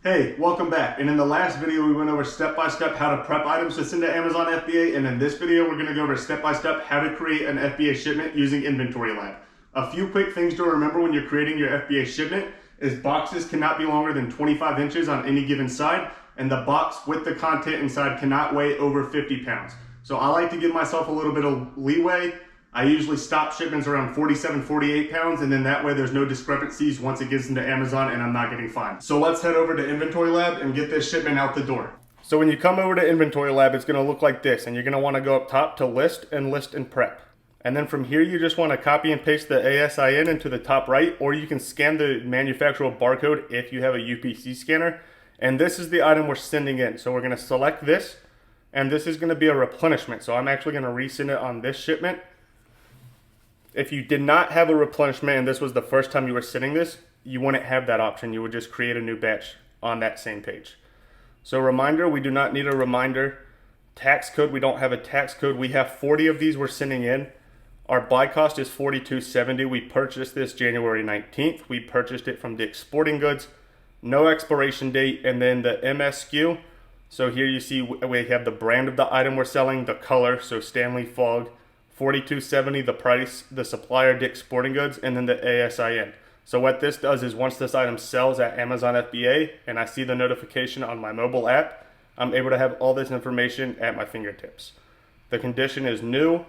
Hey, welcome back. And in the last video, we went over step-by-step how to prep items to send to Amazon FBA. And in this video, we're gonna go over step-by-step how to create an FBA shipment using Inventory Lab. A few quick things to remember when you're creating your FBA shipment is boxes cannot be longer than 25 inches on any given side, and the box with the content inside cannot weigh over 50 pounds. So I like to give myself a little bit of leeway. I usually stop shipments around 47, 48 pounds, and then that way there's no discrepancies once it gets into Amazon and I'm not getting fined. So let's head over to Inventory Lab and get this shipment out the door. So when you come over to Inventory Lab, it's gonna look like this, and you're gonna wanna go up top to list and prep. And then from here, you just wanna copy and paste the ASIN into the top right, or you can scan the manufacturer barcode if you have a UPC scanner. And this is the item we're sending in. So we're gonna select this, and this is gonna be a replenishment. So I'm actually gonna resend it on this shipment. If you did not have a replenishment and this was the first time you were sending this, you wouldn't have that option. You would just create a new batch on that same page. So reminder, we do not need a reminder. Tax code, we don't have a tax code. We have 40 of these we're sending in. Our buy cost is $42.70. We purchased this January 19th. We purchased it from Dick's Sporting Goods. No expiration date, and then the MSQ. So here you see we have the brand of the item we're selling, the color, so Stanley Fog. $42.70 the price, the supplier Dick's Sporting Goods, and then the ASIN. So what this does is once this item sells at Amazon FBA and I see the notification on my mobile app, I'm able to have all this information at my fingertips. The condition is new.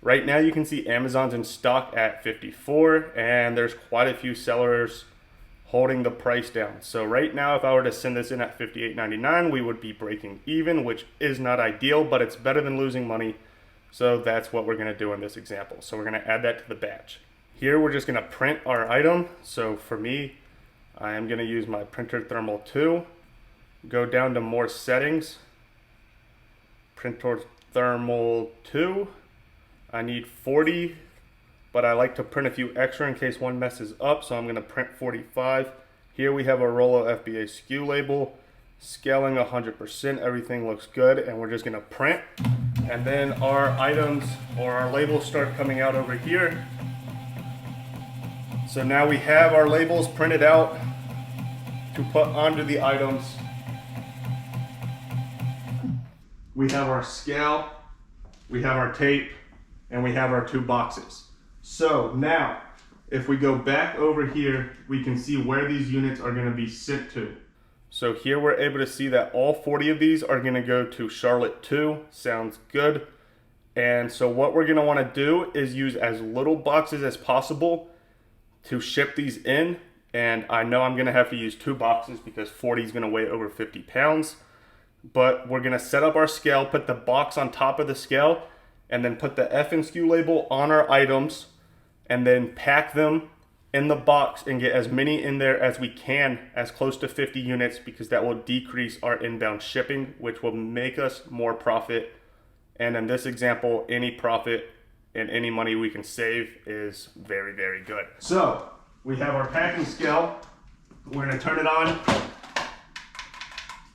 Right now you can see Amazon's in stock at 54 and there's quite a few sellers holding the price down. So right now if I were to send this in at $58.99, we would be breaking even, which is not ideal, but it's better than losing money. So that's what we're going to do in this example. So we're going to add that to the batch. Here we're just going to print our item. So for me, I am going to use my printer thermal 2. Go down to more settings. Printer thermal 2. I need 40, but I like to print a few extra in case one messes up. So I'm going to print 45. Here we have a roll of FBA SKU label. Scaling 100%, everything looks good, and we're just going to print. And then our items or our labels start coming out over here. So now we have our labels printed out to put onto the items. We have our scale, we have our tape, and we have our two boxes. So now, if we go back over here, we can see where these units are going to be sent to. So here we're able to see that all 40 of these are going to go to Charlotte 2. Sounds good. And so what we're going to want to do is use as little boxes as possible to ship these in. And I know I'm going to have to use 2 boxes because 40 is going to weigh over 50 pounds. But we're going to set up our scale, put the box on top of the scale, and then put the F and SKU label on our items, and then pack them in the box and get as many in there as we can, as close to 50 units, because that will decrease our inbound shipping, which will make us more profit. And in this example, any profit and any money we can save is very, very good. So we have our packing scale. We're going to turn it on,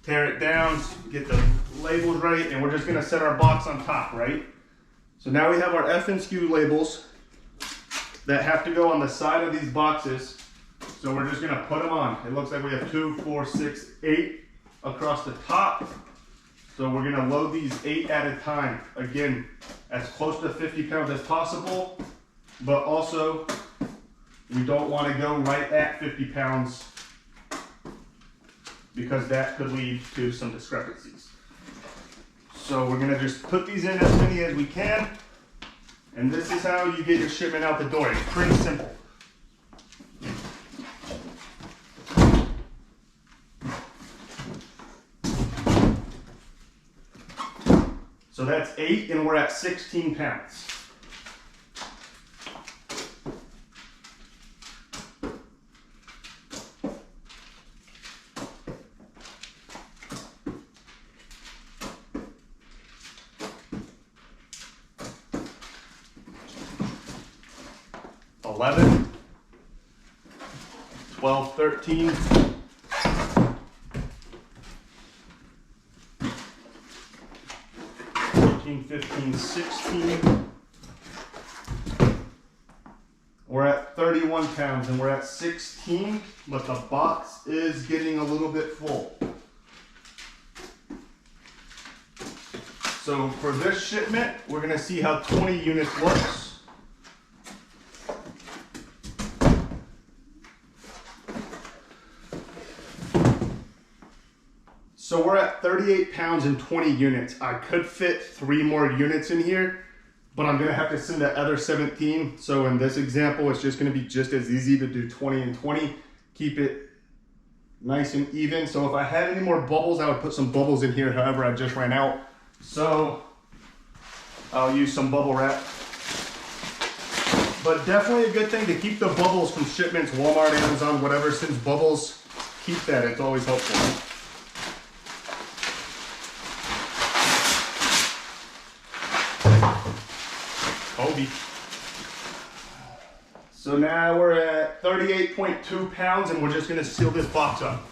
tear it down, get the labels right, and we're just going to set our box on top, right? So now we have our F and SKU labels that have to go on the side of these boxes. So we're just going to put them on. It looks like we have 2, 4, 6, 8 across the top. So we're going to load these 8 at a time. Again, as close to 50 pounds as possible, but also we don't want to go right at 50 pounds because that could lead to some discrepancies. So we're going to just put these in as many as we can. And this is how you get your shipment out the door. It's pretty simple. So that's 8 and we're at 16 pounds. $11, $12, $13, $14, $15, $16. We're at $30. 31 pounds and we're at 16, but the box is getting a little bit full. So for this shipment, we're gonna see how 20 units looks. So we're at 38 pounds and 20 units. I could fit 3 more units in here, but I'm gonna have to send the other 17. So in this example, it's just gonna be just as easy to do 20 and 20. Keep it nice and even. So if I had any more bubbles, I would put some bubbles in here. However, I just ran out. So I'll use some bubble wrap. But definitely a good thing to keep the bubbles from Shipments, Walmart, Amazon, whatever. Since bubbles keep that, it's always helpful. Kobe. So now we're at 38.2 pounds and we're just gonna seal this box up.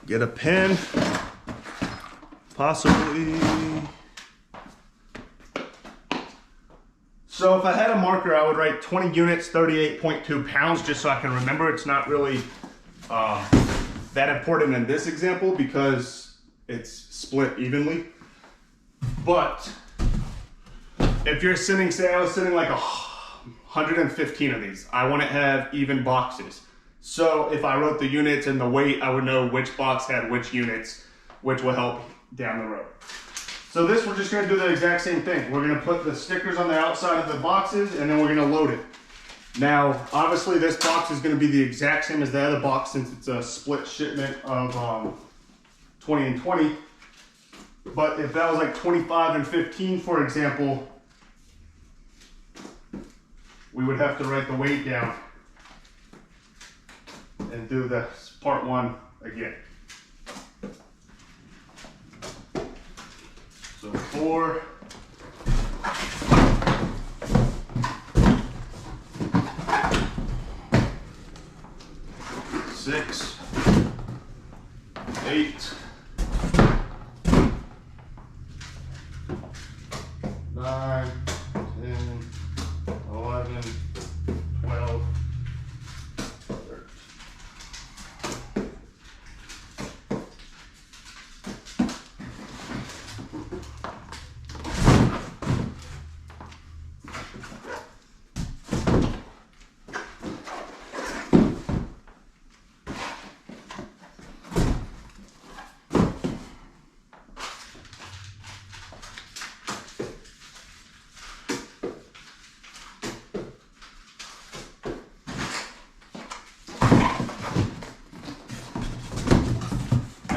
Get a pen, possibly. So if I had a marker, I would write 20 units, 38.2 pounds, just so I can remember. It's not really that important in this example because it's split evenly. But if you're sending, say I was sending like 115 of these, I want to have even boxes. So if I wrote the units and the weight, I would know which box had which units, which will help down the road. So this, we're just gonna do the exact same thing. We're gonna put the stickers on the outside of the boxes and then we're gonna load it. Now, obviously this box is gonna be the exact same as the other box since it's a split shipment of 20 and 20. But if that was like 25 and 15, for example, we would have to write the weight down and do the part 1 again. So 4, 6, 8, 9, 10, 11, 12,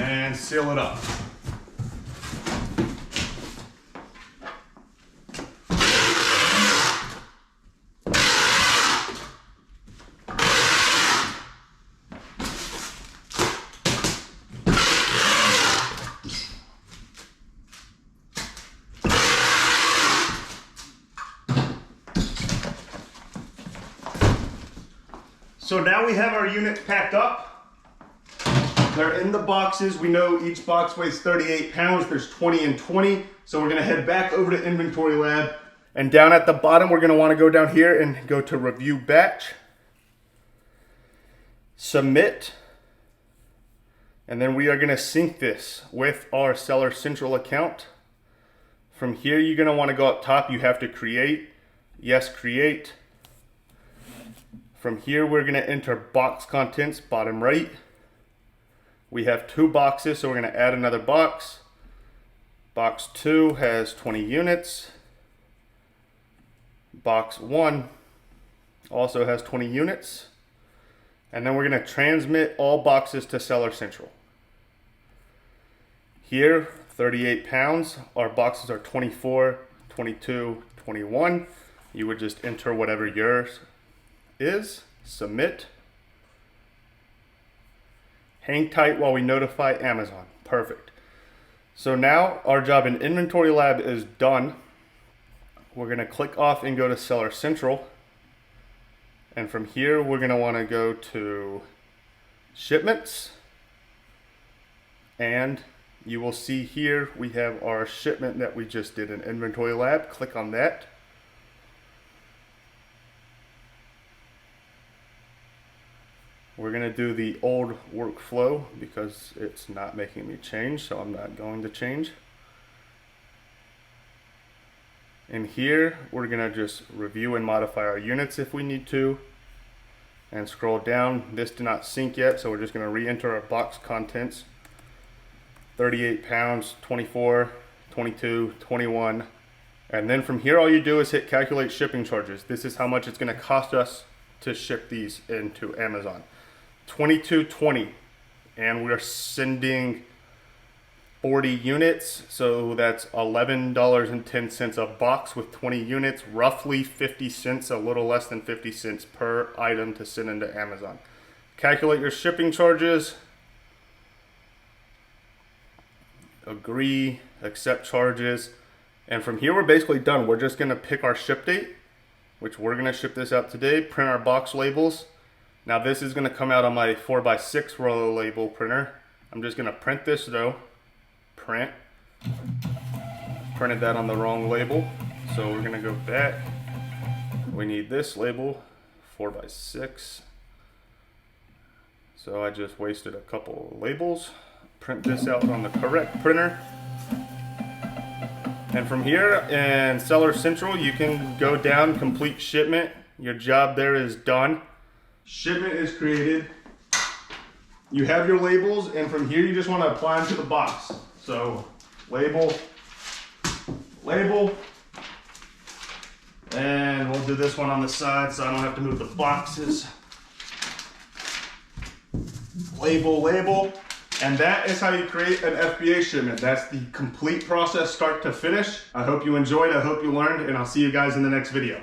and seal it up. So now we have our units packed up. They're in the boxes. We know each box weighs 38 pounds. There's 20 and 20. So we're gonna head back over to Inventory Lab. And down at the bottom, we're gonna wanna go down here and go to Review Batch, Submit, and then we are gonna sync this with our Seller Central account. From here, you're gonna wanna go up top. You have to create. Yes, create. From here, we're gonna enter box contents, bottom right. We have 2 boxes, so we're gonna add another box. Box 2 has 20 units. Box 1 also has 20 units. And then we're gonna transmit all boxes to Seller Central. Here, 38 pounds, our boxes are 24, 22, 21. You would just enter whatever yours is, submit. Hang tight while we notify Amazon. Perfect. So now our job in Inventory Lab is done. We're gonna click off and go to Seller Central. And from here, we're gonna wanna go to Shipments. And you will see here, we have our shipment that we just did in Inventory Lab. Click on that. We're gonna do the old workflow because it's not making me change, so I'm not going to change. And here, we're gonna just review and modify our units if we need to. And scroll down. This did not sync yet, so we're just gonna re-enter our box contents. 38 pounds, 24, 22, 21. And then from here, all you do is hit calculate shipping charges. This is how much it's gonna cost us to ship these into Amazon. $22.20, and we're sending 40 units, so that's $11.10 a box with 20 units, roughly 50 cents, a little less than 50 cents per item to send into Amazon. Calculate your shipping charges, agree, accept charges, and from here we're basically done. We're just gonna pick our ship date, which we're gonna ship this out today, print our box labels. Now this is gonna come out on my 4x6 roll label printer. I'm just gonna print this though. Print. Printed that on the wrong label. So we're gonna go back. We need this label, 4x6. So I just wasted a couple of labels. Print this out on the correct printer. And from here in Seller Central, you can go down, complete shipment. Your job there is done. Shipment is created. You have your labels, and from here you just want to apply them to the box. So label, label, and we'll do this one on the side so I don't have to move the boxes. Label, label, and that is how you create an FBA shipment. That's the complete process, start to finish. I hope you enjoyed, I hope you learned, and I'll see you guys in the next video.